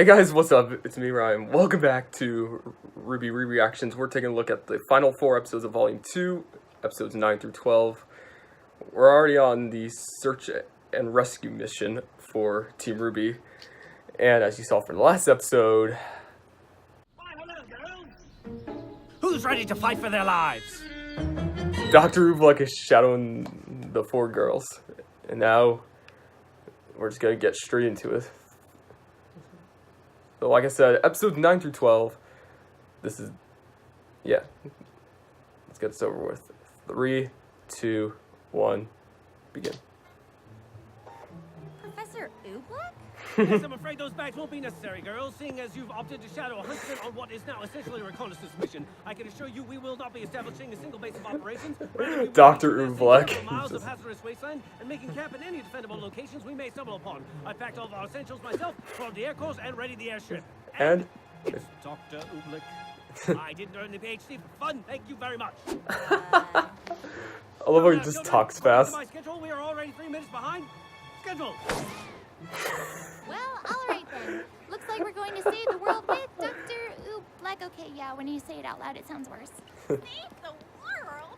Hey guys, what's up? It's me, Ryan. Welcome back to RWBY Re-Reactions. We're taking a look at the final 4 episodes of Volume 2, episodes 9 through 12. We're already on the search and rescue mission for Team RWBY. And as you saw from the last episode... Who's ready to fight for their lives? Dr. Oobleck is shadowing the 4 girls. And now, we're just gonna get straight into it. So like I said, episodes 9 through 12, this is, yeah, let's get this over with. 3, 2, 1, begin. Professor Oobleck? Yes, I'm afraid those bags won't be necessary, girls. Seeing as you've opted to shadow a Huntsman on what is now essentially a reconnaissance mission, I can assure you we will not be establishing a single base of operations. Dr. Oobleck. Miles of hazardous wasteland and making camp in any defendable locations we may stumble upon. I packed all of our essentials myself, called the air course, and ready the airship. And? It's Dr. Oobleck. I didn't earn the PhD for fun. Thank you very much. I love how he just talks fast. My schedule, we are already 3 minutes behind schedule. Well, alright then. Looks like we're going to save the world with Dr. Oobleck. Okay, yeah, when you say it out loud, it sounds worse. Save the world?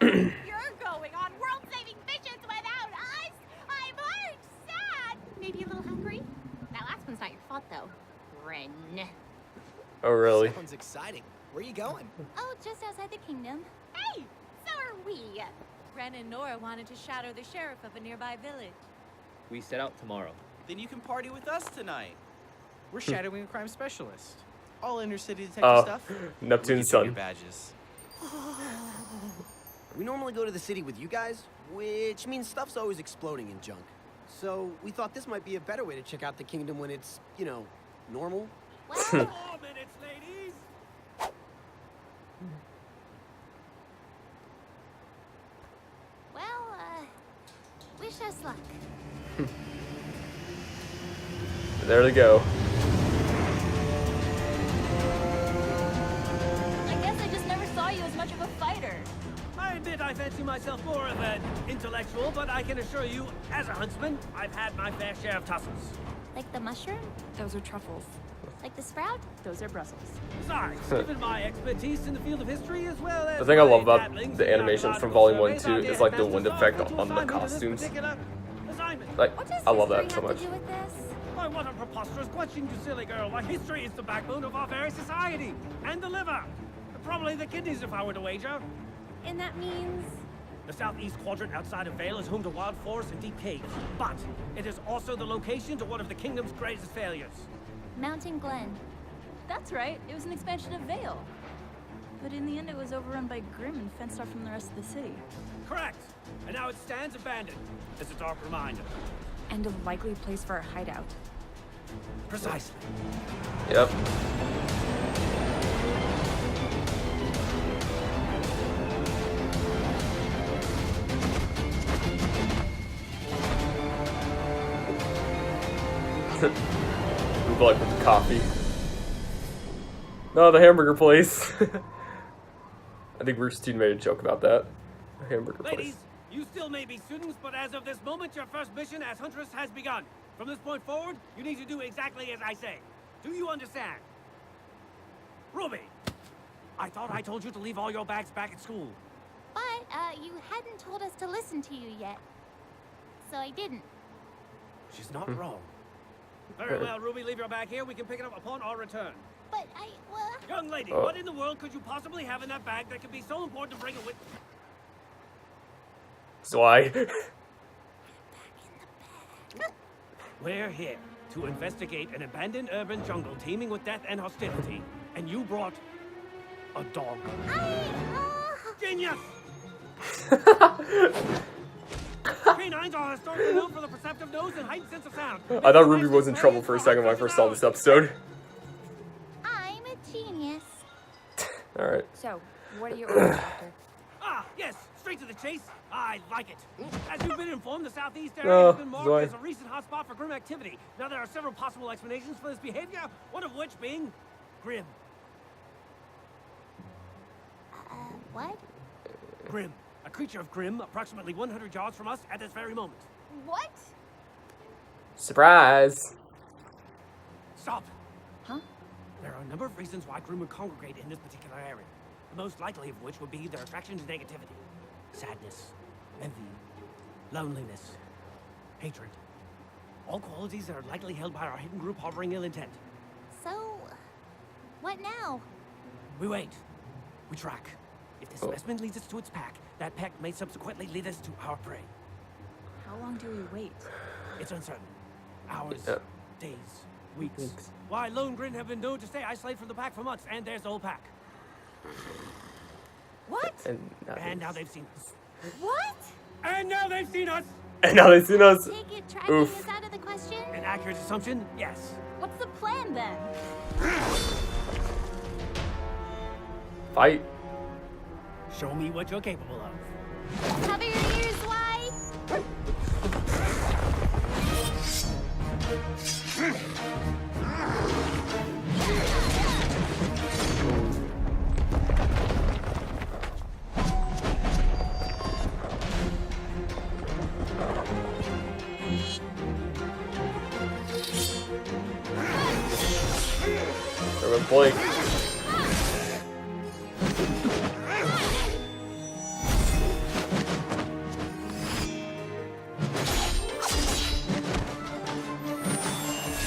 You're going on world-saving missions without us? I'm hurt, sad. Maybe a little hungry? That last one's not your fault, though. Ren. Oh, really? Sounds exciting. Where are you going? Oh, just outside the kingdom. Hey, so are we. Ren and Nora wanted to shadow the sheriff of a nearby village. We set out tomorrow. Then you can party with us tonight. We're shadowing a crime specialist. All inner-city detective stuff. Neptune's Your son. badges. We normally go to the city with you guys, which means stuff's always exploding in junk. So we thought this might be a better way to check out the kingdom when it's, you know, normal. Well, 4 minutes, ladies. wish us luck. There they go. I guess I just never saw you as much of a fighter. I admit I fancy myself more of an intellectual, but I can assure you, as a huntsman, I've had my fair share of tussles. Like the mushroom? Those are truffles. Like the sprout? Those are Brussels. Besides, given my expertise in the field of history as well as The thing I love my about dabblings the in animations from archaeological Volume 1 surveys, too I is like the dare wind best effect off to on the assign me to this costumes. particular assignment. Like, What does I love that history so have much. to do with this? Why, what a preposterous question, you silly girl. Why, history is the backbone of our very society. And the liver. Probably the kidneys, if I were to wager. And that means... The southeast quadrant outside of Vale is home to wild forests and deep caves. But it is also the location to one of the kingdom's greatest failures. Mountain Glen. That's right. It was an expansion of Vale. But in the end, it was overrun by Grimm and fenced off from the rest of the city. Correct. And now it stands abandoned. It's a dark reminder. And a likely place for a hideout. Precisely. Yep. Oobleck with the coffee. No, the hamburger place. I think Rooster Teeth made a joke about that. The hamburger Ladies, place. you still may be students, but as of this moment, your first mission as Huntress has begun. From this point forward, you need to do exactly as I say. Do you understand? Ruby, I thought I told you to leave all your bags back at school. But, you hadn't told us to listen to you yet. So I didn't. She's not wrong. Very well, Ruby, leave your bag here. We can pick it up upon our return. But well... Young lady, what in the world could you possibly have in that bag that could be so important to bring it with? So I... We're here to investigate an abandoned urban jungle teeming with death and hostility. And you brought a dog. Genius! Canines are historically known for the perceptive nose and heightened sense of sound. I thought Ruby was in trouble for a second when I first saw this episode. I'm a genius. Alright. So, what are your orders, Doctor? Ah, yes, straight to the chase. I like it. As you've been informed, the southeast area has been marked Zoe. as a recent hotspot for Grimm activity. Now, there are several possible explanations for this behavior, one of which being Grimm. What? Grimm. A creature of Grimm, approximately 100 yards from us at this very moment. What? Surprise! Stop. There are a number of reasons why Grimm would congregate in this particular area. The most likely of which would be their attraction to negativity. Sadness, envy, loneliness, hatred. All qualities that are likely held by our hidden group harboring ill intent. So, what now? We wait. We track. If this specimen leads us to its pack, that pack may subsequently lead us to our prey. How long do we wait? It's uncertain. Hours, days, weeks. Why, lone Grimm have been known to stay isolated from the pack for months, and there's the whole pack. What? And now they've seen us. What? And now they've seen us! And now they've seen us. Take it tracking Oof. is out of the question? An accurate assumption? Yes. What's the plan then? Fight. Show me what you're capable of. Cover your ears wide. There went Blake.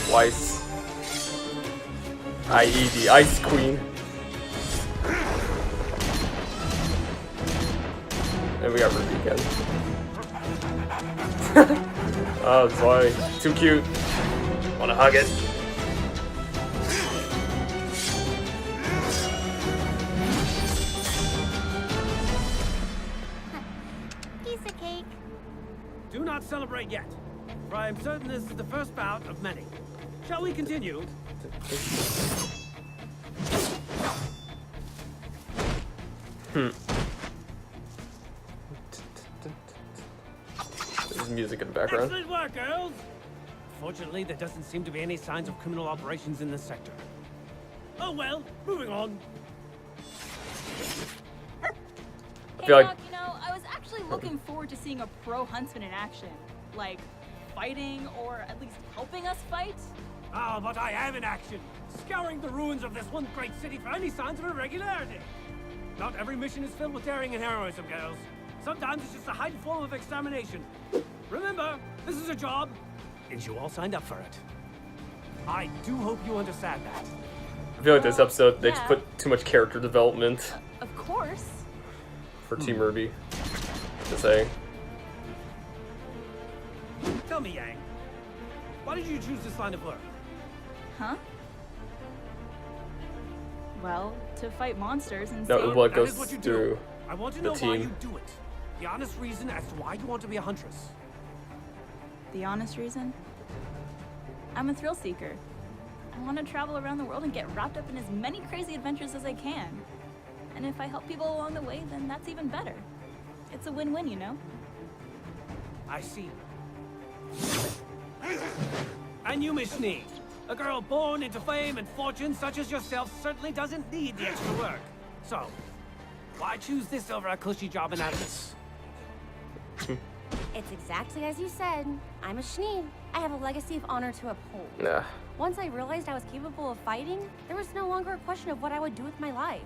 Twice. I.e. the Ice Queen. And we got Ruby again. Oh, Zoe. Too cute. Wanna hug it? Piece of cake. Do not celebrate yet, for I am certain this is the first bout of many. Shall we continue? There's music in the background. Excellent work, girls! Fortunately, there doesn't seem to be any signs of criminal operations in this sector. Oh well, moving on. I feel like Doc, you know, I was actually looking forward to seeing a pro huntsman in action. Like, fighting, or at least helping us fight. Ah, but I am in action, scouring the ruins of this one great city for any signs of irregularity. Not every mission is filled with daring and heroism, girls. Sometimes it's just a heightened form of extermination. Remember, this is a job, and you all signed up for it. I do hope you understand that. I feel like this episode they just Yeah. put too much character development Of course. for Team RWBY to say. Tell me, Yang, why did you choose this line of work? Huh? Well, to fight monsters and No, save... Oobleck That is goes what you through do. I want to the know why team. you do it. The honest reason as to why you want to be a huntress. The honest reason? I'm a thrill seeker. I want to travel around the world and get wrapped up in as many crazy adventures as I can. And if I help people along the way, then that's even better. It's a win-win, you know? I see. And you, Miss Sneak, a girl born into fame and fortune such as yourself certainly doesn't need the extra work. So, why choose this over a cushy job in Atlas? It's exactly as you said. I'm a Schnee. I have a legacy of honor to uphold. Nah. Once I realized I was capable of fighting, there was no longer a question of what I would do with my life.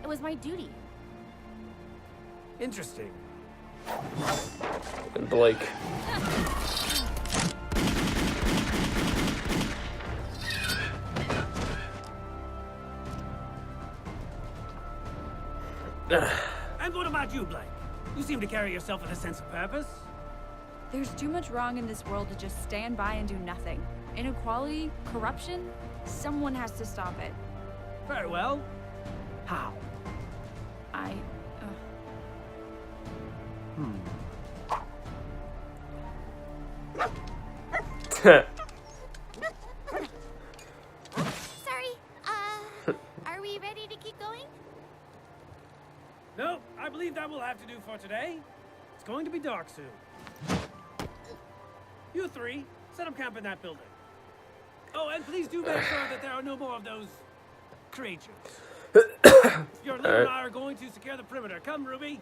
It was my duty. Interesting. And Blake. And what about you, Blake? You seem to carry yourself with a sense of purpose. There's too much wrong in this world to just stand by and do nothing. Inequality, corruption, someone has to stop it. Very well. How? Sorry, are we ready to keep going? No, I believe that will have to do for today. It's going to be dark soon. You three, set up camp in that building. Oh, and please do make sure that there are no more of those creatures. Your leader and I are going to secure the perimeter. Come, Ruby.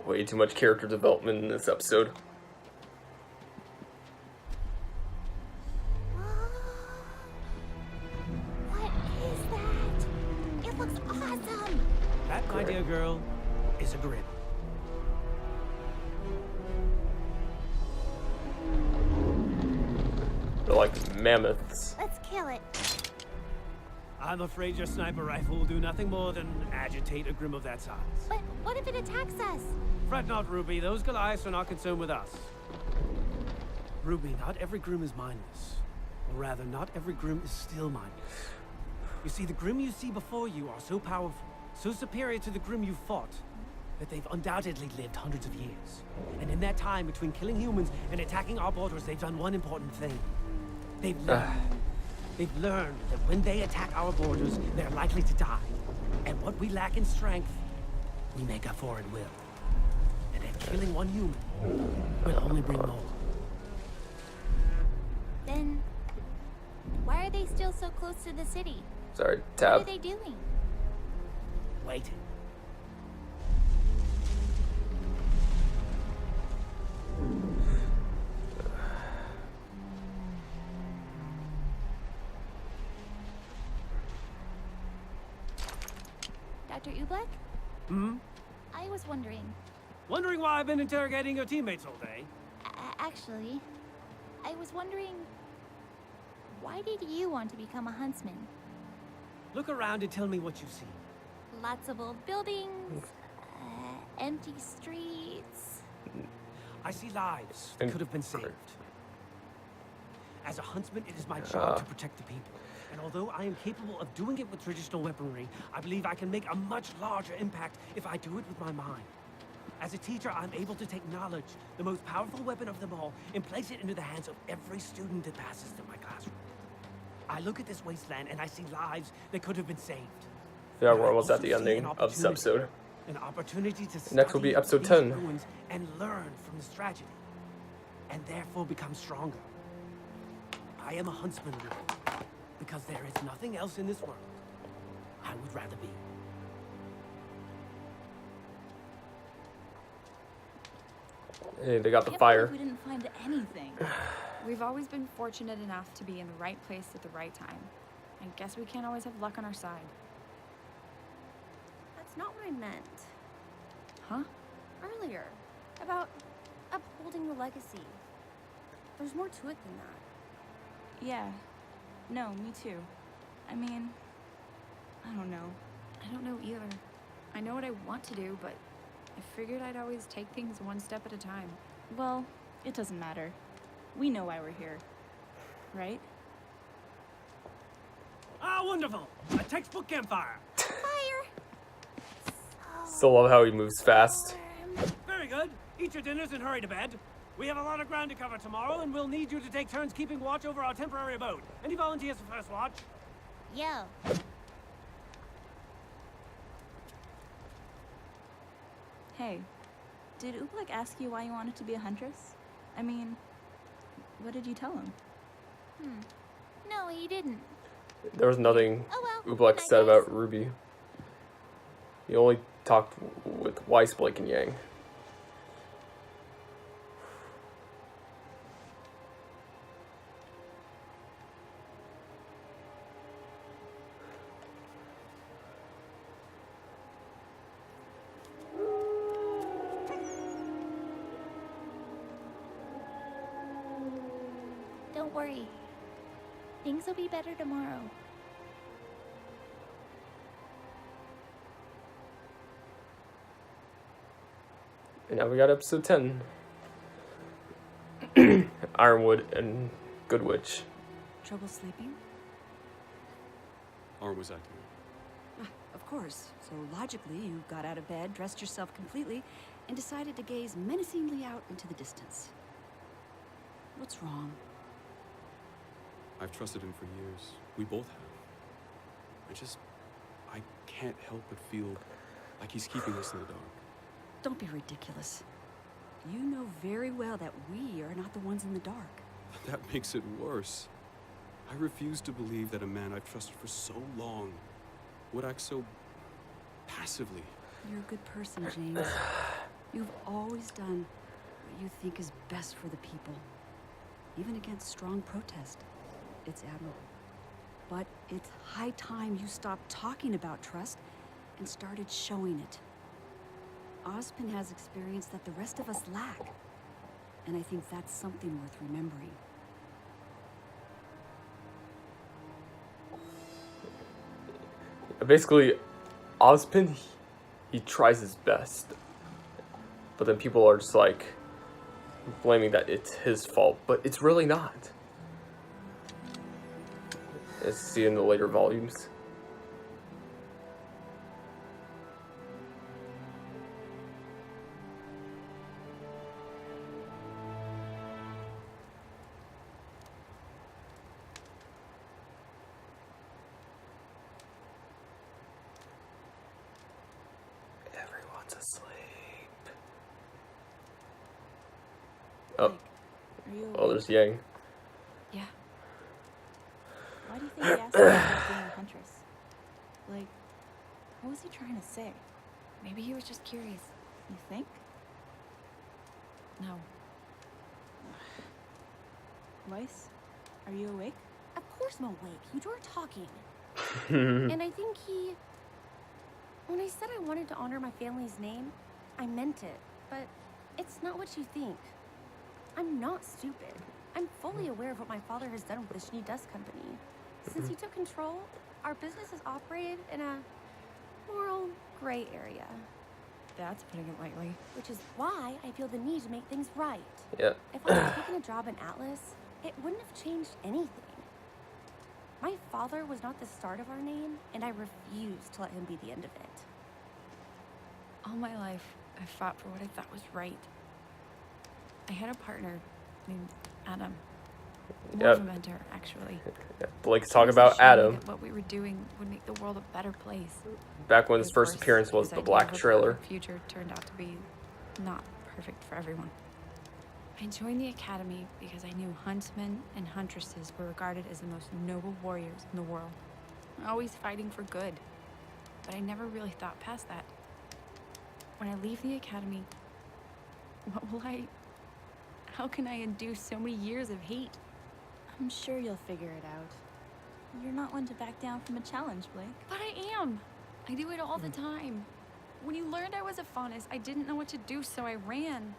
Way too much character development in this episode. What is that? It looks awesome. That, my dear girl, is a Grimm. They're like mammoths. Let's kill it. I'm afraid your sniper rifle will do nothing more than agitate a Grimm of that size. But what if it attacks us? Fret not, Ruby. Those Goliaths are not concerned with us. Ruby, not every Grimm is mindless. Or rather, not every Grimm is still mindless. You see, the Grimm you see before you are so powerful, so superior to the Grimm you fought, that they've undoubtedly lived hundreds of years. And in that time, between killing humans and attacking our borders, they've done one important thing. They've learned that when they attack our borders, they're likely to die. And what we lack in strength, we make up for in will. And if killing one human will only bring more. Then, why are they still so close to the city? Sorry, What tab. are they doing? Waiting. Dr. Oobleck? Hmm? I was wondering. Wondering why I've been interrogating your teammates all day? Actually, I was wondering, why did you want to become a huntsman? Look around and tell me what you see. Lots of old buildings, empty streets. I see lives that And- could have been saved. As a huntsman, it is my job to protect the people. And although I am capable of doing it with traditional weaponry, I believe I can make a much larger impact if I do it with my mind. As a teacher, I'm able to take knowledge, the most powerful weapon of them all, and place it into the hands of every student that passes through my classroom. I look at this wasteland and I see lives that could have been saved. Yeah, But we're I almost at also the see ending an of this episode. An opportunity to Next will be study episode these 10. ruins and learn from this tragedy, and therefore become stronger. I am a huntsman, Ruby, because there is nothing else in this world I would rather be. Hey, they got the Can't fire. believe we didn't find anything. We've always been fortunate enough to be in the right place at the right time. I guess we can't always have luck on our side. That's not what I meant. Huh? Earlier. About upholding the legacy. There's more to it than that. Yeah. No, me too. I mean, I don't know. I don't know either. I know what I want to do, but I figured I'd always take things one step at a time. Well, it doesn't matter. We know why we're here. Right? Ah, wonderful! A textbook campfire. Fire! Still love how he moves fast. Very good. Eat your dinners and hurry to bed. We have a lot of ground to cover tomorrow, and we'll need you to take turns keeping watch over our temporary abode. Any volunteers for first watch? Yo. Hey, did Oobleck ask you why you wanted to be a huntress? I mean, what did you tell him? No, he didn't. There was nothing Oh well. Oobleck I said guess. about Ruby. He only talked with Weiss, Blake, and Yang. Don't worry. Things will be better tomorrow. And now we got episode 10. Ironwood and Good Witch. Trouble sleeping? Arm was acting. Of course. So logically, you got out of bed, dressed yourself completely, and decided to gaze menacingly out into the distance. What's wrong? I've trusted him for years. We both have. I can't help but feel like he's keeping us in the dark. Don't be ridiculous. You know very well that we are not the ones in the dark. That makes it worse. I refuse to believe that a man I've trusted for so long would act so passively. You're a good person, James. You've always done what you think is best for the people, even against strong protest. It's admirable. But it's high time you stopped talking about trust and started showing it. Ozpin has experience that the rest of us lack, and I think that's something worth remembering. Basically, Ozpin, he tries his best, but then people are just like blaming that it's his fault, but it's really not. As you see in the later volumes. Everyone's asleep. Oh, Like, are you oh, there's Yang. Yeah. Why do you think he asked me about being a huntress? Like, what was he trying to say? Maybe he was just curious. You think? No. Weiss, are you awake? Of course I'm awake. You two are talking. And I think when I said I wanted to honor my family's name, I meant it. But it's not what you think. I'm not stupid. I'm fully aware of what my father has done with the Schnee Dust Company. Since he took control, our business has operated in a moral gray area. That's putting it lightly. Which is why I feel the need to make things right. Yeah. If I had taken a job in Atlas, it wouldn't have changed anything. My father was not the start of our name, and I refuse to let him be the end of it. All my life, I fought for what I thought was right. I had a partner named Adam. More of a mentor, actually. Yeah. Blake's He talking used to about show me Adam. that what we were doing would make the world a better place. Back when his Of first course, appearance was his the idea Black of a trailer. perfect future turned out to be not perfect for everyone. I joined the academy because I knew huntsmen and huntresses were regarded as the most noble warriors in the world, always fighting for good. But I never really thought past that. When I leave the academy, how can I undo so many years of hate? I'm sure you'll figure it out. You're not one to back down from a challenge, Blake. But I am. I do it all the time. When you learned I was a faunus, I didn't know what to do, so I ran.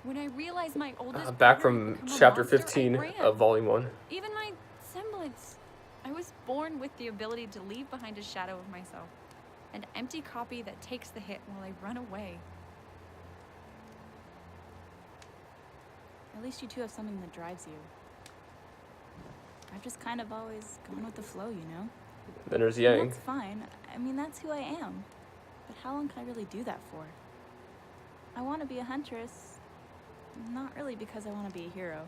When I realized my oldest Back partner had from become a chapter monster, 15 I ran. of volume 1. Even my semblance. I was born with the ability to leave behind a shadow of myself. An empty copy that takes the hit while I run away. At least you two have something that drives you. I've just kind of always gone with the flow, you know? Then there's And Yang. that's fine. I mean, that's who I am. But how long can I really do that for? I want to be a huntress. Not really because I want to be a hero,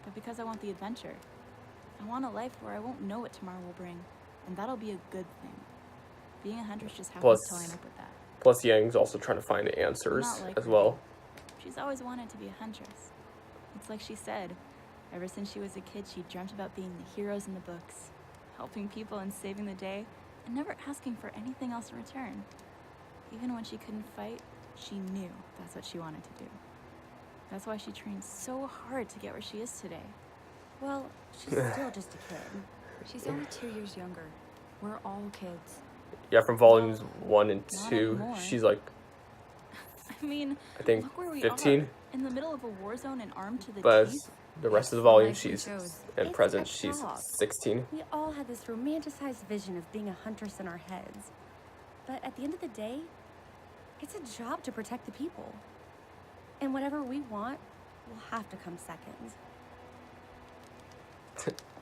but because I want the adventure. I want a life where I won't know what tomorrow will bring, and that'll be a good thing. Being a huntress just happens to line up with that. Plus Yang's also trying to find answers Not like as her. well. She's always wanted to be a huntress. It's like she said, ever since she was a kid, she dreamt about being the heroes in the books, helping people and saving the day, and never asking for anything else in return. Even when she couldn't fight, she knew that's what she wanted to do. That's why she trained so hard to get where she is today. Well, she's still just a kid. She's only 2 years younger. We're all kids. Yeah, from volumes 1 and Not 2, anymore. she's like, I mean, I think look where we 15. are, in the middle of a war zone and armed to the But teeth. the rest of the That's the volume, life we she's, chose. at It's present, a she's job. 16. We all had this romanticized vision of being a huntress in our heads. But at the end of the day, it's a job to protect the people. And whatever we want will have to come second.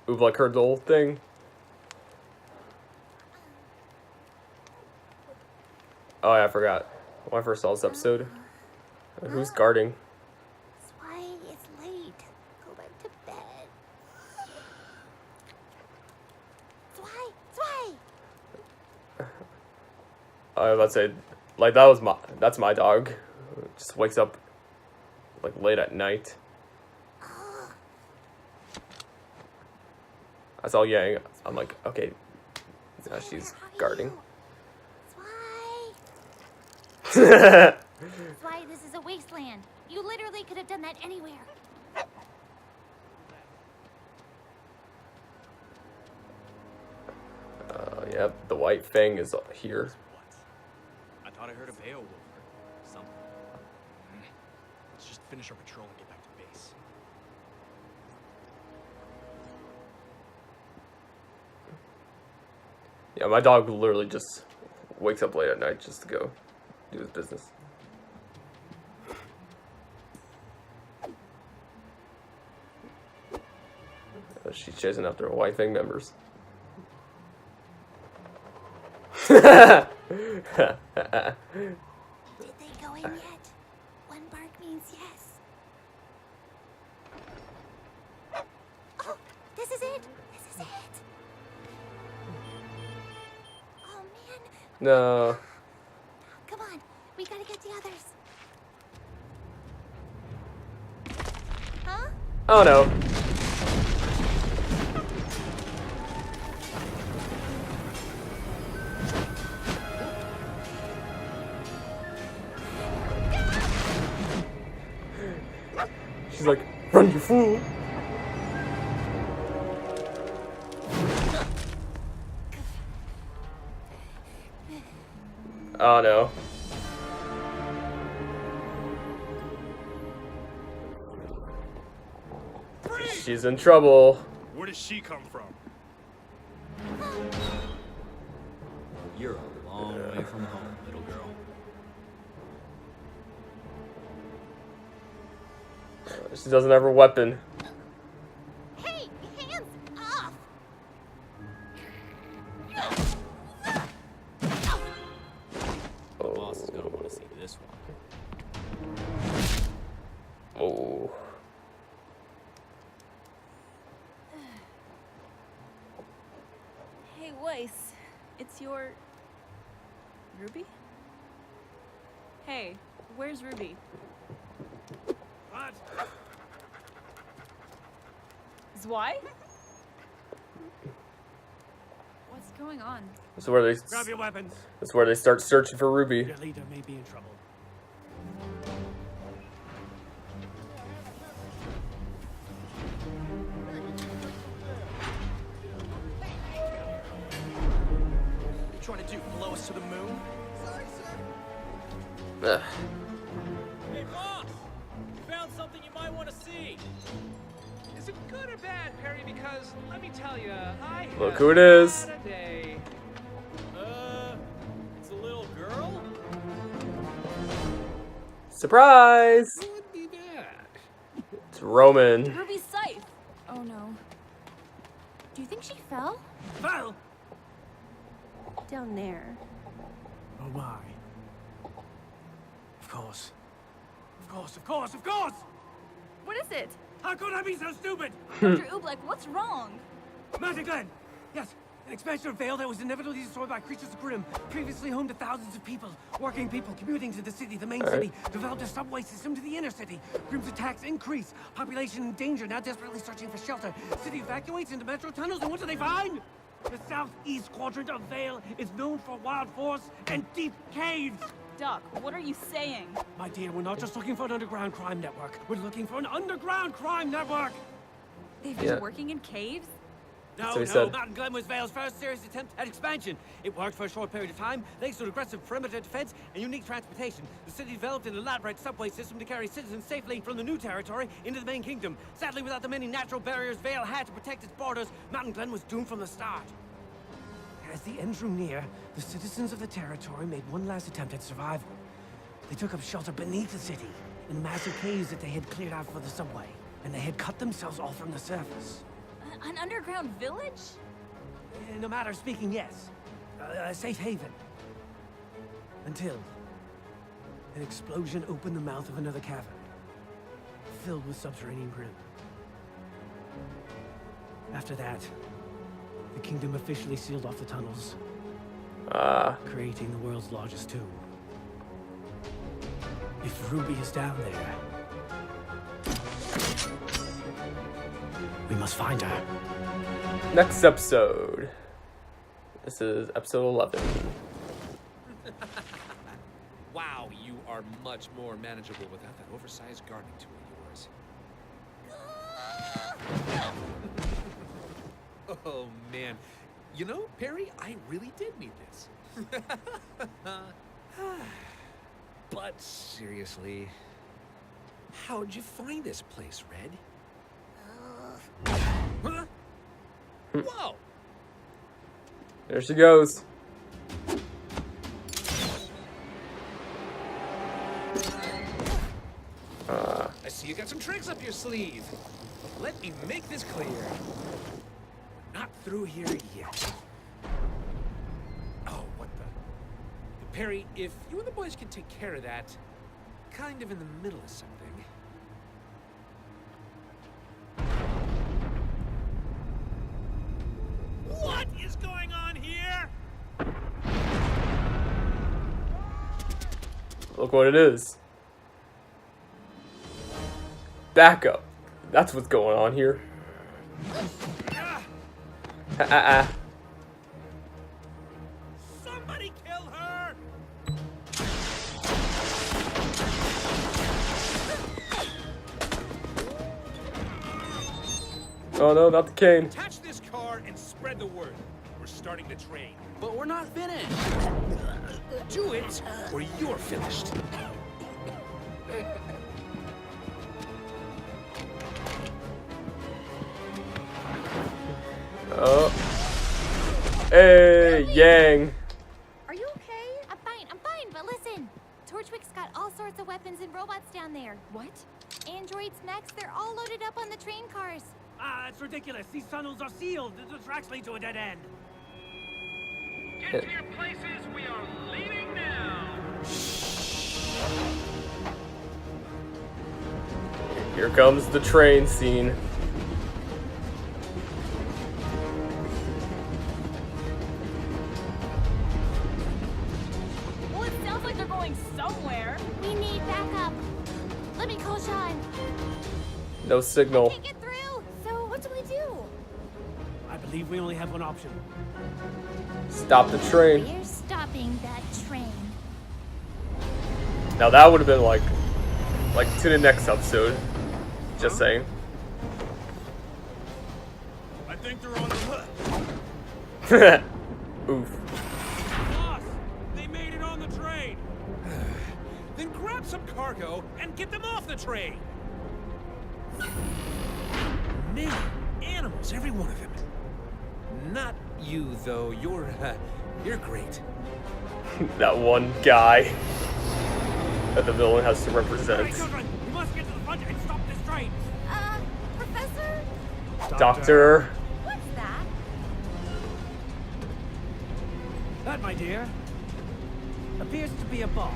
Oobleck heard the whole thing. Oh yeah, I forgot. When I first saw this episode, who's guarding? That's why it's late. Go back to bed. I was about to say, like that's my dog. Just wakes up like late at night. I saw Yang. I'm like, okay, now she's guarding. That's why this is a wasteland. You literally could have done that anywhere. Yep, the white fang is here. I thought I heard a Beowulf or something. Let's just finish our patrol and get back to base. Yeah, my dog literally just wakes up late at night just to go do his business. She's chasing after her white fang members. Did they go in yet? One bark means yes. Oh, this is it. This is it. Oh man. No. Come on, we gotta get the others. Huh? Oh no. She's like, run, you fool! Oh no. She's in trouble. Where does she come from? You're a long way from home, little girl. She doesn't have her weapon. Hey, hands off! The boss is gonna want to see this one. Oh. Hey, Weiss. It's your... Ruby? Hey, where's Ruby? What? Zwei? What's going on? This is where they. Grab your weapons. This is where they start searching for Ruby. Your leader may be in trouble. What are you trying to do? Blow us to the moon? Sorry, sir. Ugh. Hey, boss! Found something you might want to see. Is it good or bad, Perry? Because let me tell you, I Look had who it is. had a day. It's a little girl. Surprise! Would be bad. It's Roman. Ruby's scythe! Oh no. Do you think she fell? Val! Down there. Oh my. Of course. Of course, of course, of course! What is it? How could I be so stupid? Dr. Oobleck, what's wrong? Mountain Glen! Yes, an expansion of Vale that was inevitably destroyed by creatures of Grimm, previously home to thousands of people, working people commuting to the city, the main city, developed a subway system to the inner city. Grimm's attacks increase, population in danger, now desperately searching for shelter. City evacuates into metro tunnels, and what do they find? The southeast quadrant of Vale is known for wild forests and deep caves. Doc, what are you saying? My dear, we're not just looking for an underground crime network. We're looking for an underground crime network! They've been working in caves? No, So he said. Mountain Glen was Vale's first serious attempt at expansion. It worked for a short period of time, thanks to an aggressive perimeter defense and unique transportation. The city developed an elaborate subway system to carry citizens safely from the new territory into the main kingdom. Sadly, without the many natural barriers Vale had to protect its borders, Mountain Glen was doomed from the start. As the end drew near, the citizens of the territory made one last attempt at survival. They took up shelter beneath the city, in massive caves that they had cleared out for the subway, and they had cut themselves off from the surface. An underground village? No matter speaking, yes. A safe haven. Until an explosion opened the mouth of another cavern, filled with subterranean Grimm. After that, the kingdom officially sealed off the tunnels, creating the world's largest tomb. If Ruby is down there, we must find her. Next episode. This is episode 11. Wow, you are are much more manageable without that oversized gardening tool of yours. Oh, man. You know, Perry, I really did need this. But seriously, how'd you find this place, Red? Huh? Whoa! There she goes. I see you got some tricks up your sleeve. Let me make this clear. We're not through here yet. Oh, what the... Perry, if you and the boys can take care of that, kind of in the middle of something... What is going on here? Look what it is. Backup. That's what's going on here. Somebody kill her! Oh no, not the cane. Attach this car and spread the word. We're starting the train. But we're not finished. Do it, or you're finished. Oh. Hey, Yang. Are you okay? I'm fine, but listen. Torchwick's got all sorts of weapons and robots down there. What? Androids, mechs, they're all loaded up on the train cars. Ah, it's ridiculous. These tunnels are sealed. The tracks lead to a dead end. Get to your places. We are leaving now. Here comes the train scene. Well, it sounds like they're going somewhere. We need backup. Let me call Sean. No signal. Can't get through. So what do we do? I believe we only have one option. Stop the train. We're stopping that train. Now that would have been like to the next episode. Just saying. I think they're on the hook. Oof. Boss, they made it on the train. Then grab some cargo and get them off the train. Man, animals, every one of them. Not you, though. You're great. That one guy that the villain has to represent. Hey, children, we must get to the front and stop this train. Professor? Doctor. What's that? That, my dear, appears to be a ball.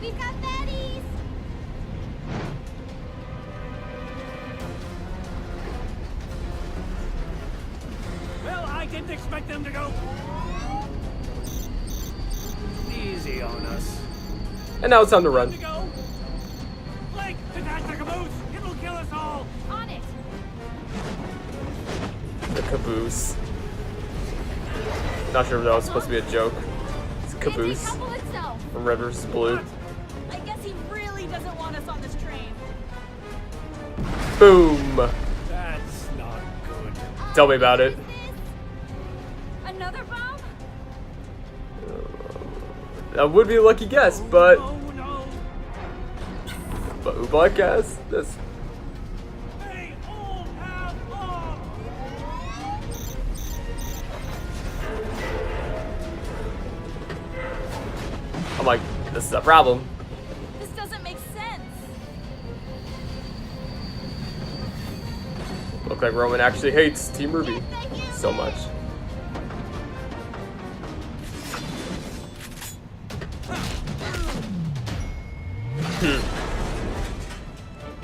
We've got baddies. Well, I didn't expect them to go easy on us. And now it's time to run. To go. Blake, detach the caboose. It'll kill us all. On it. The caboose. Not sure if that was supposed to be a joke. It's a caboose Couple itself. from Red vs. Blue. I guess he really doesn't want us on this train. Boom. That's not good. Tell me about it. Another bomb? That would be a lucky guess, but Oh, no. Oobleck has this. They all have bombs. I'm like, this is a problem. This doesn't make sense. Look like Roman actually hates Team RWBY so much.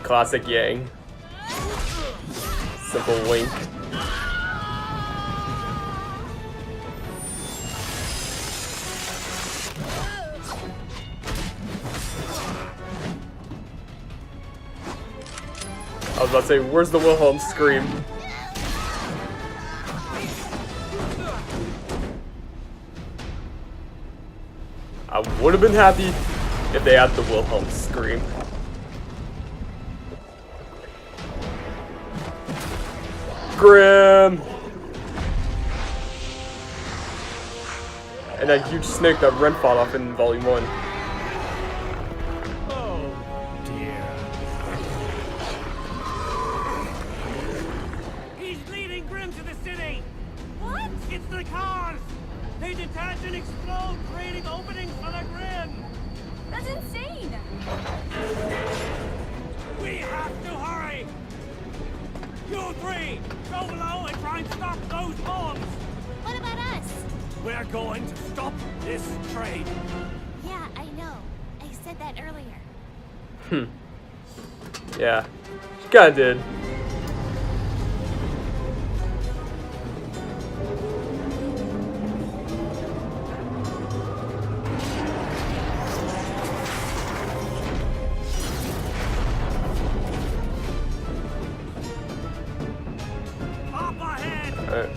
Classic Yang. Simple wink. I was about to say, where's the Wilhelm scream? I would have been happy if they had the Wilhelm scream. Grimm! And that huge snake that Ren fought off in Volume 1. Oh, dear. He's leading Grimm to the city! What? It's the cars! They detach and explode, creating openings for the Grimm! That's insane! We have to hurry! You three, go below and try and stop those bombs! What about us? We're going to stop this train. Yeah, I know. I said that earlier. Yeah, she kinda did. Up ahead! Alright.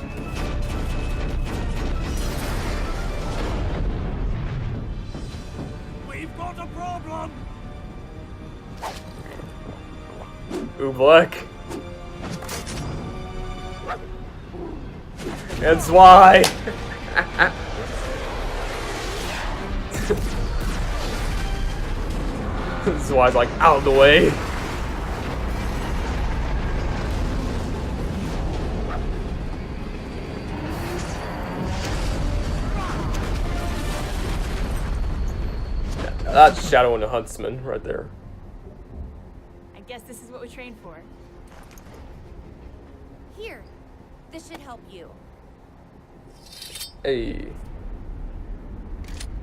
We've got a problem! Oobleck. That's why. This is why it's like out of the way. That's Shadow and the Huntsman right there. I guess this is what we trained for. Here, this should help you. Hey.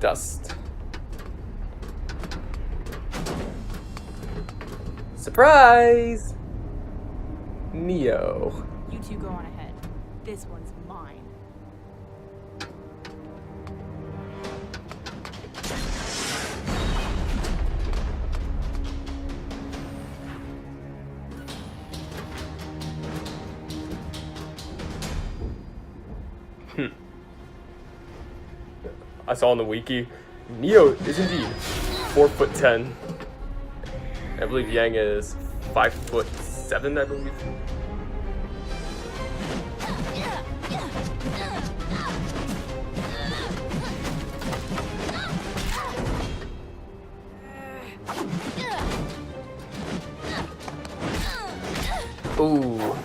Dust. Surprise! Neo. You two go on ahead. This one's mine. I saw on the wiki, Neo is indeed 4'10". I believe Yang is 5'7", I believe. Ooh.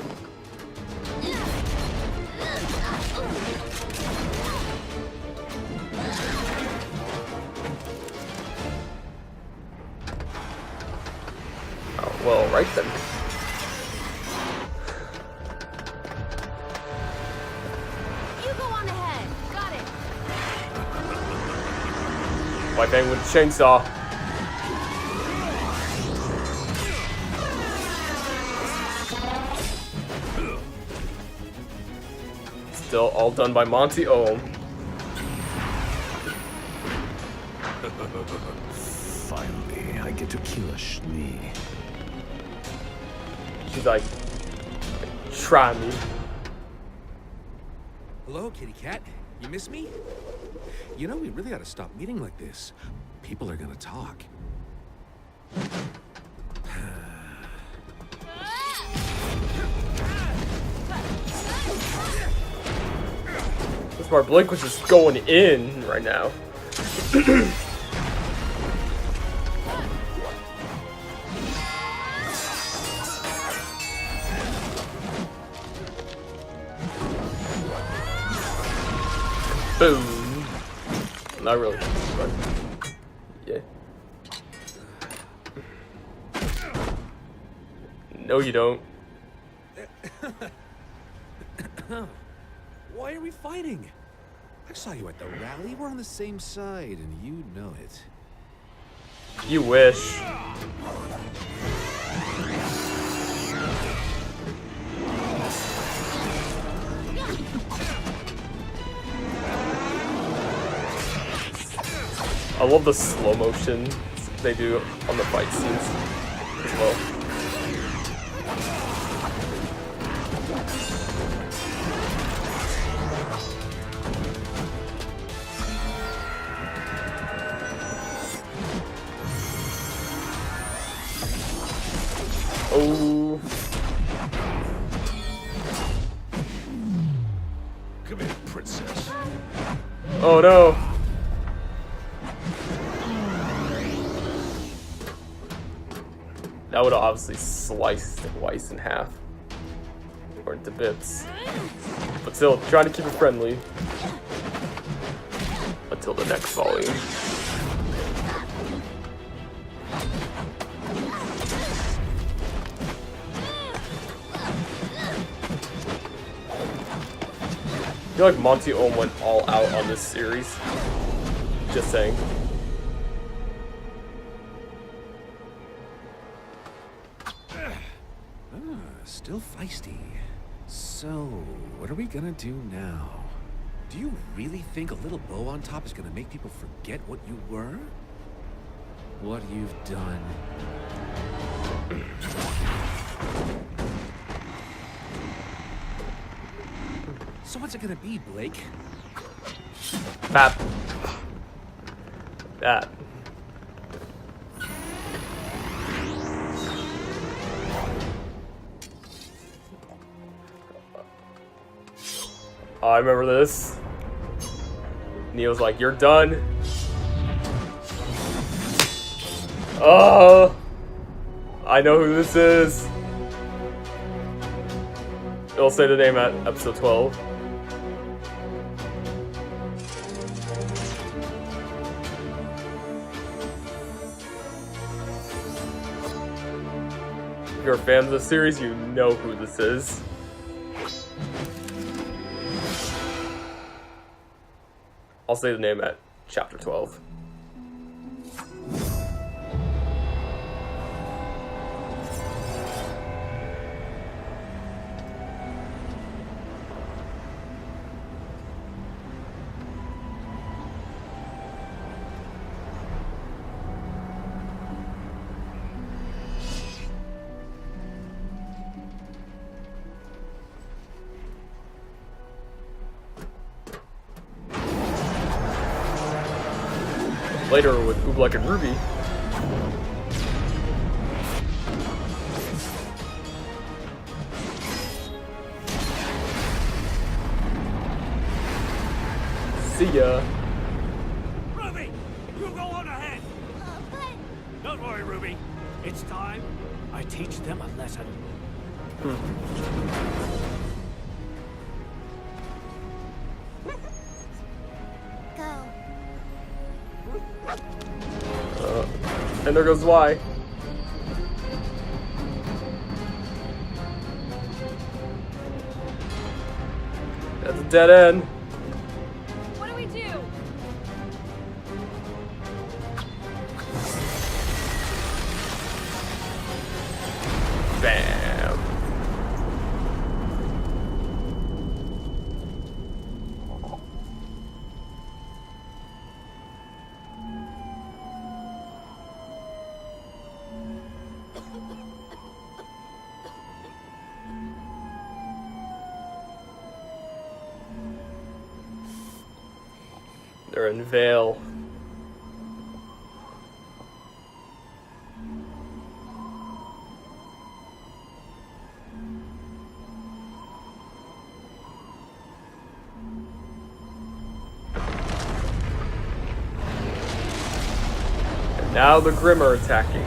Well, right then. You go on ahead. Got it. White bang with a chainsaw. Still all done by Monty Oum. Finally, I get to kill a Schnee. She's like, try me. Hello, kitty cat. You miss me? You know, we really ought to stop meeting like this. People are gonna talk. This part, Blake was just going in right now. Boom. Not really, but yeah. No, you don't. Why are we fighting? I saw you at the rally. We're on the same side, and you know it. You wish. I love the slow motion they do on the fight scenes as well. princess. Oh no! That would have obviously sliced Weiss in half. Or into bits. But still, trying to keep it friendly. Until the next volume. I feel like Monty Oum went all out on this series. Just saying. Still feisty. So, what are we gonna do now? Do you really think a little bow on top is gonna make people forget what you were? What you've done? So what's it gonna be, Blake? Pap. That. Oh, I remember this. Neo's like, you're done. Oh, I know who this is. It'll say the name at episode 12. If you're a fan of the series, you know who this is. I'll say the name at chapter 12. Later with Oobleck and RWBY. See ya. RWBY, you go on ahead. Don't worry, RWBY. It's time I teach them a lesson. And there goes Y. That's a dead end. What do we do? Bam. They're in Vale. And now the Grimm are attacking.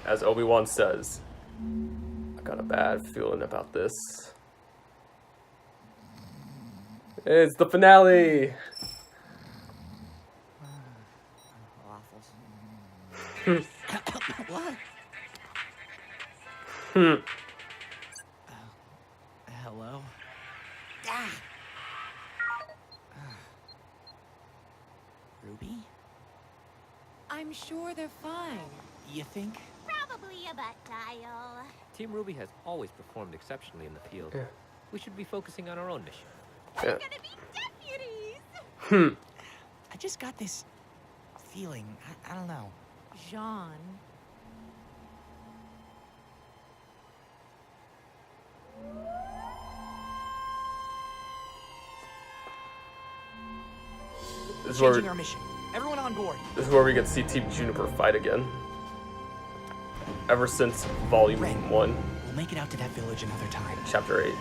As Obi-Wan says, I got a bad feeling about this. It's the finale! What? Hello? Ruby? I'm sure they're fine. You think? Probably a butt dial. Team RWBY has always performed exceptionally in the field. Yeah. We should be focusing on our own mission. We're gonna be deputies! I just got this feeling. I don't know. Jean. This is where Changing our mission. Everyone on board. This is where we get to see Team Juniper fight again. Ever since Volume 1. We'll make it out to that village another time. Chapter 8.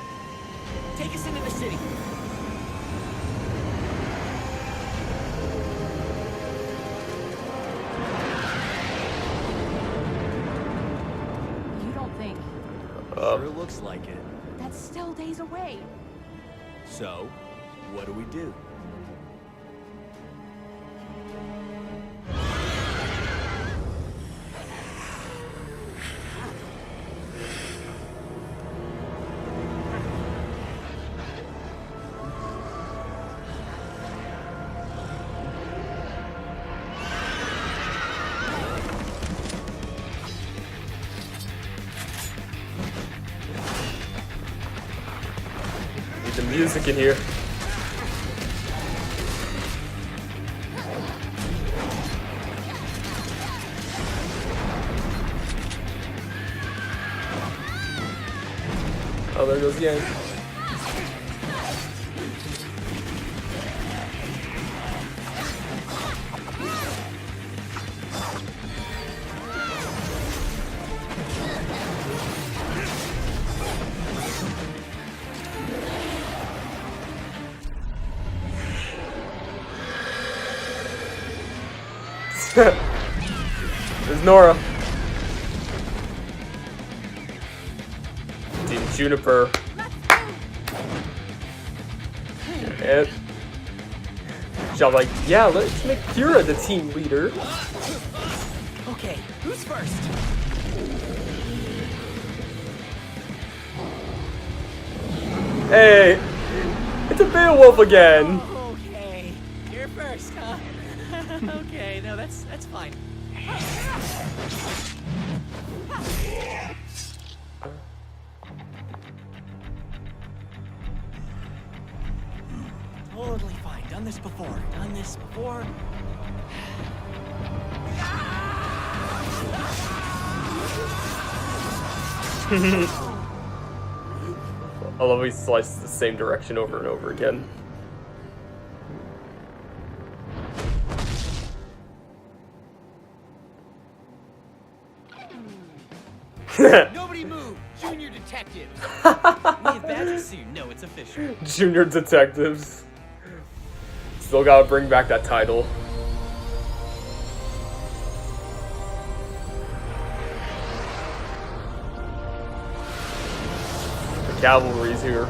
Take us into the city. You don't think? Sure looks like it. That's still days away. So, what do we do? Need the music in here. Oh, there goes Yang. There's Nora. Team Juniper. And Shall like, yeah, let's make Kira the team leader. Okay, who's first? Hey, it's a Beowulf again. Okay, you're first, huh? Okay, no, that's fine. Totally fine. Done this before. I love how he slices the same direction over and over again. Nobody move! Junior detectives! We have badges so you know it's official. Junior detectives. Still gotta bring back that title. The cavalry's here.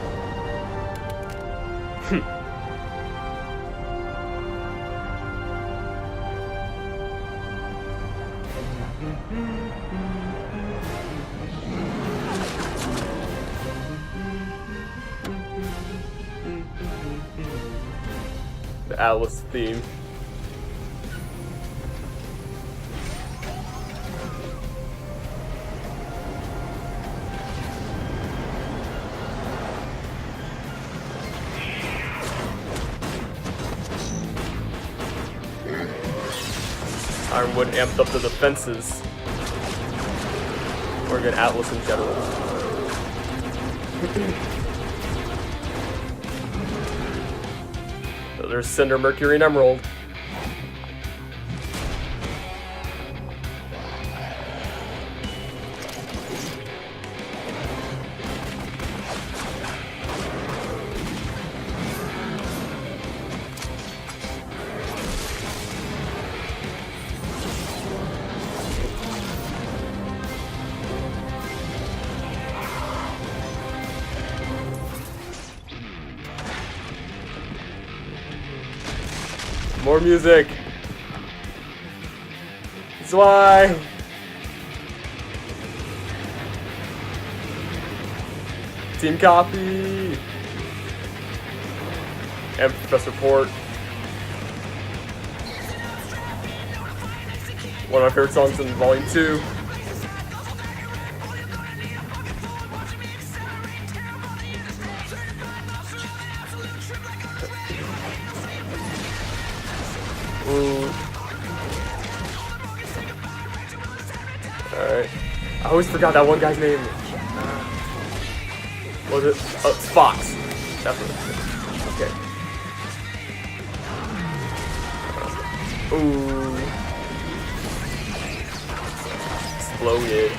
The Atlas theme. Ironwood amped up the defenses. Or good Atlas in general. So there's Cinder, Mercury, and Emerald. More music. That's why. Team copy. And Professor Port. One of my favorite songs in Volume 2. Alright. I always forgot that one guy's name. What was it? Oh, Fox. Definitely. Okay. Ooh. Exploded.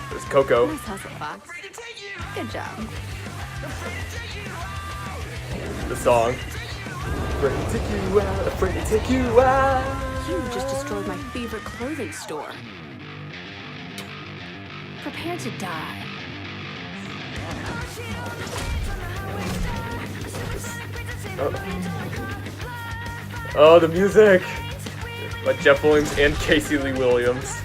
There's Coco. Nice hustle, Fox. Good job. The song. Afraid to take you out, afraid to take you out. You just destroyed my favorite clothing store. Prepare to die. Oh, the music by Jeff Williams and Casey Lee Williams.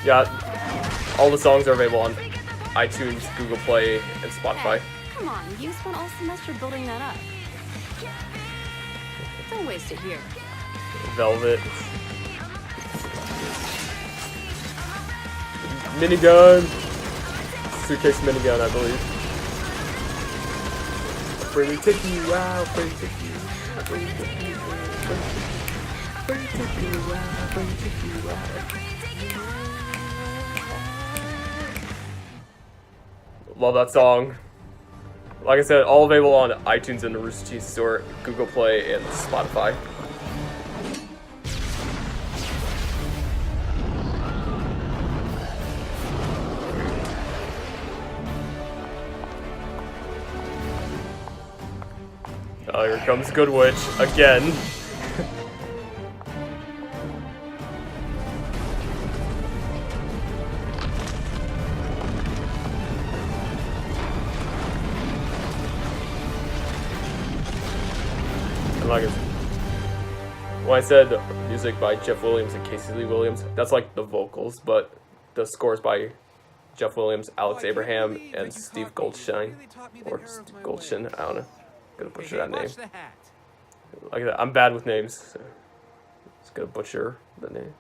Yeah, all the songs are available on iTunes, Google Play, and Spotify. Come on, you spent all semester building that up. Don't waste it here. Velvet. Minigun. Suitcase minigun, I believe. Afraid to take you out, afraid to take you out, afraid to take you out, afraid to take you out, afraid to take you out. Love that song. Like I said, all available on iTunes and the Rooster Teeth store, Google Play, and Spotify. Oh, here comes Good Witch again. Like when I said music by Jeff Williams and Casey Lee Williams, that's like the vocals, but the scores by Jeff Williams, Alex Abraham, and Steve Goldstein, or Goldstein, I don't know. Gonna butcher that name. Like that, I'm bad with names. So just gonna butcher the name.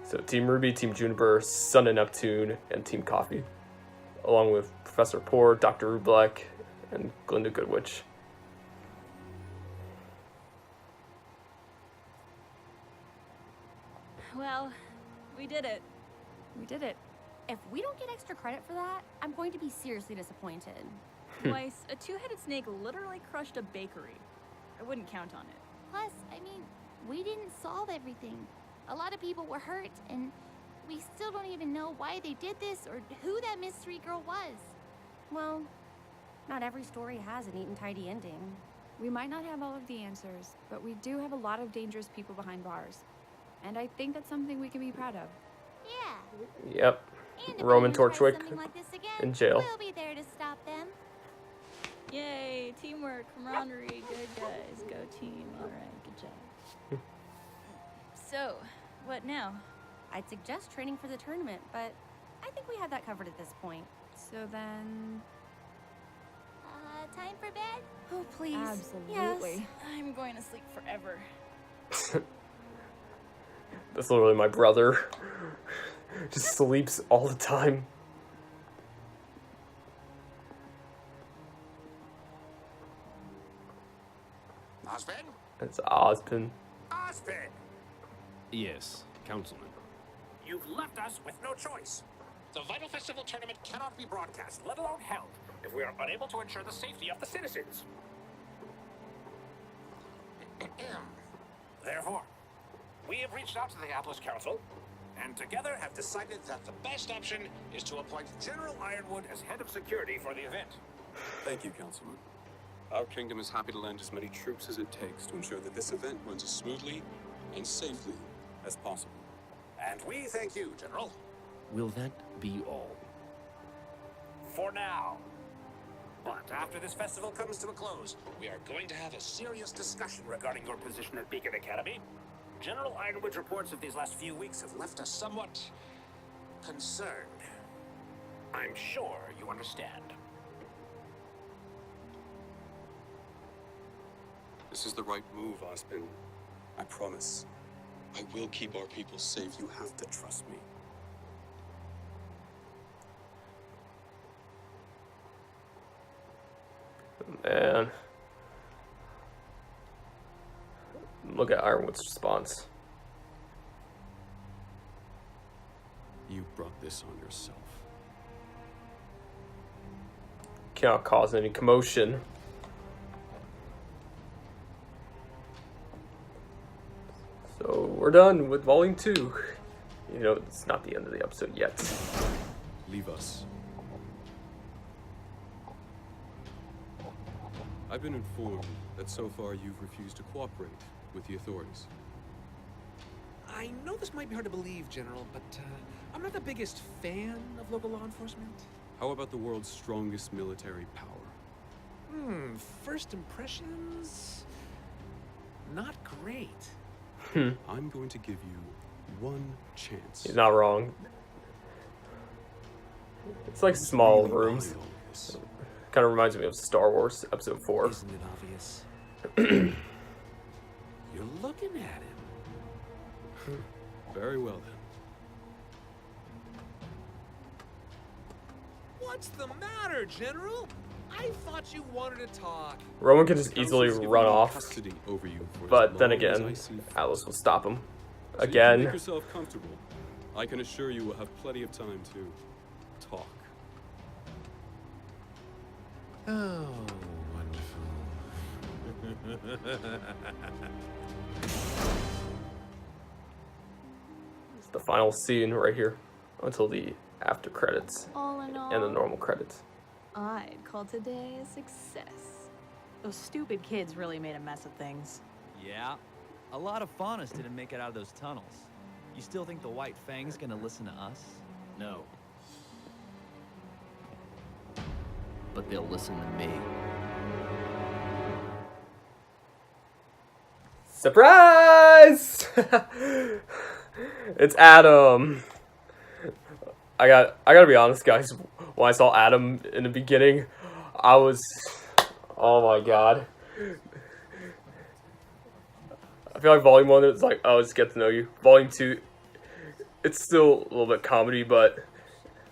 So Team RWBY, Team Juniper, Sun and Neptune, and Team Coffee, along with Professor Poor, Dr. Oobleck, and Glinda Goodwitch. Well, we did it. We did it. If we don't get extra credit for that, I'm going to be seriously disappointed. Twice, a two-headed snake literally crushed a bakery. I wouldn't count on it. Plus, I mean, we didn't solve everything. A lot of people were hurt, and we still don't even know why they did this or who that mystery girl was. Well, not every story has a neat and tidy ending. We might not have all of the answers, but we do have a lot of dangerous people behind bars. And I think that's something we can be proud of. Yeah. Yep. And if Roman anyone tries Torchwick something like this again, in jail. We'll be there to stop them. Yay, teamwork, camaraderie, good guys, go team. All right, good job. So, what now? I'd suggest training for the tournament, but I think we have that covered at this point. So then... Time for bed? Oh, please. Absolutely. Yes. I'm going to sleep forever. That's literally my brother. Just sleeps all the time. Osben? It's Osben. Osben! Yes, Councilman. You've left us with no choice. The Vital Festival tournament cannot be broadcast, let alone held, if we are unable to ensure the safety of the citizens. Therefore, we have reached out to the Atlas Council, and together have decided that the best option is to appoint General Ironwood as head of security for the event. Thank you, Councilman. Our kingdom is happy to lend as many troops as it takes to ensure that this event runs as smoothly and safely as possible. And we thank you, General. Will that be all? For now. But after this festival comes to a close, we are going to have a serious discussion regarding your position at Beacon Academy. General Ironwood's reports of these last few weeks have left us somewhat concerned. I'm sure you understand. This is the right move, Osben. I promise. I will keep our people safe. You have to trust me. Man. Look at Ironwood's response. You brought this on yourself. cannot cause any commotion. So we're done with Volume 2. You know, it's not the end of the episode yet. Leave us. I've been informed that so far you've refused to cooperate with the authorities. I know this might be hard to believe, General, but I'm not the biggest fan of local law enforcement. How about the world's strongest military power? First impressions? Not great. I'm going to give you one chance. He's not wrong. It's like small rooms. Kind of reminds me of Star Wars Episode 4. Isn't it obvious? You're looking at him. Very well then. What's the matter, General? I thought you wanted to talk. Roman can just easily run off, Over you for but as then long as again, I see fit. Alice will stop him. So you can Again. make yourself comfortable. I can assure you we'll have plenty of time to talk. Oh, wonderful. It's the final scene right here until the after credits All in all, and the normal credits. I'd call today a success. Those stupid kids really made a mess of things. Yeah, a lot of faunus didn't make it out of those tunnels. You still think the White Fang's gonna listen to us? No. But they'll listen to me. Surprise! It's Adam. I gotta be honest, guys. When I saw Adam in the beginning, I was, oh my god. I feel like Volume 1 is like, oh, just get to know you. Volume 2, it's still a little bit comedy, but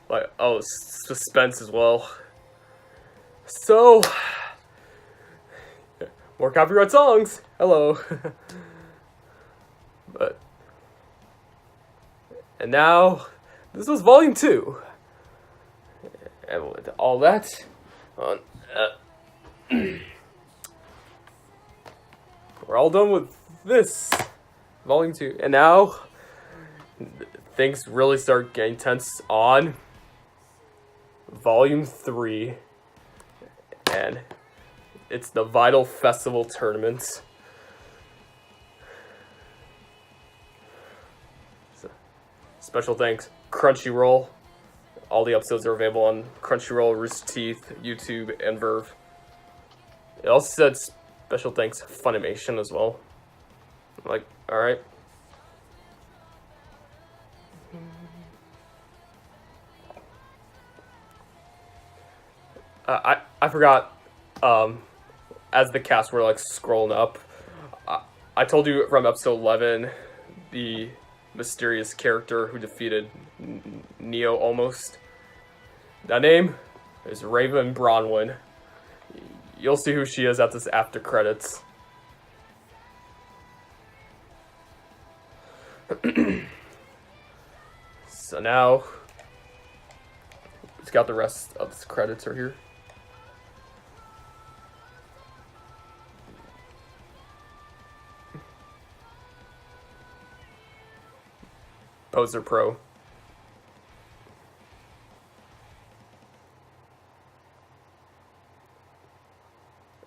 like, oh, suspense as well. So, more copyright songs. Hello. But, and now, this was Volume 2. And with all that, on, we're all done with this Volume 2. And now, things really start getting tense on Volume 3. And it's the Vital Festival Tournament. So, special thanks, Crunchyroll. All the episodes are available on Crunchyroll, Rooster Teeth, YouTube, and Verve. It also said special thanks Funimation as well. I'm like, alright. I forgot, as the cast were like scrolling up, I told you from episode 11, the mysterious character who defeated Neo almost. That name is Raven Bronwyn. You'll see who she is at this after credits. So now, it's got the rest of the credits are here. Poser Pro.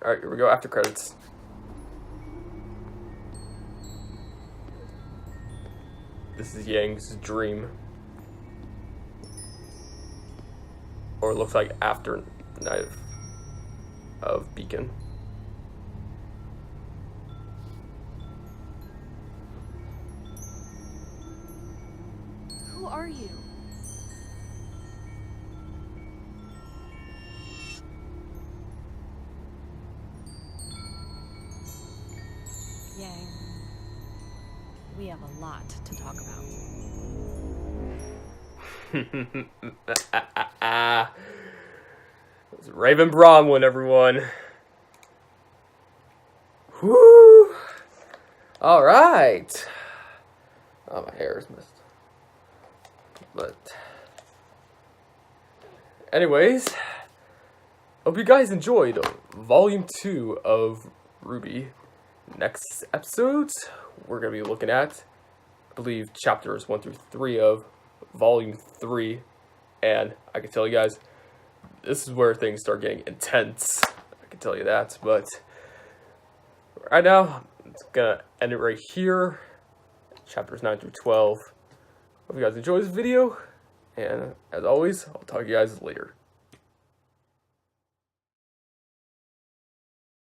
Alright, here we go, after credits. This is Yang's dream. Or it looks like after Night of Beacon. Who are you? Yang, we have a lot to talk about. It was Raven Bronwyn, everyone. Whoo! Alright. Oh, my hair is missed. But anyways, Hope you guys enjoyed Volume 2 of RWBY. Next episode, we're going to be looking at, I believe, chapters 1 through 3 of Volume 3. And I can tell you guys, this is where things start getting intense. I can tell you that. But right now, I'm going to end it right here. Chapters 9 through 12. Hope you guys enjoyed this video. And as always, I'll talk to you guys later.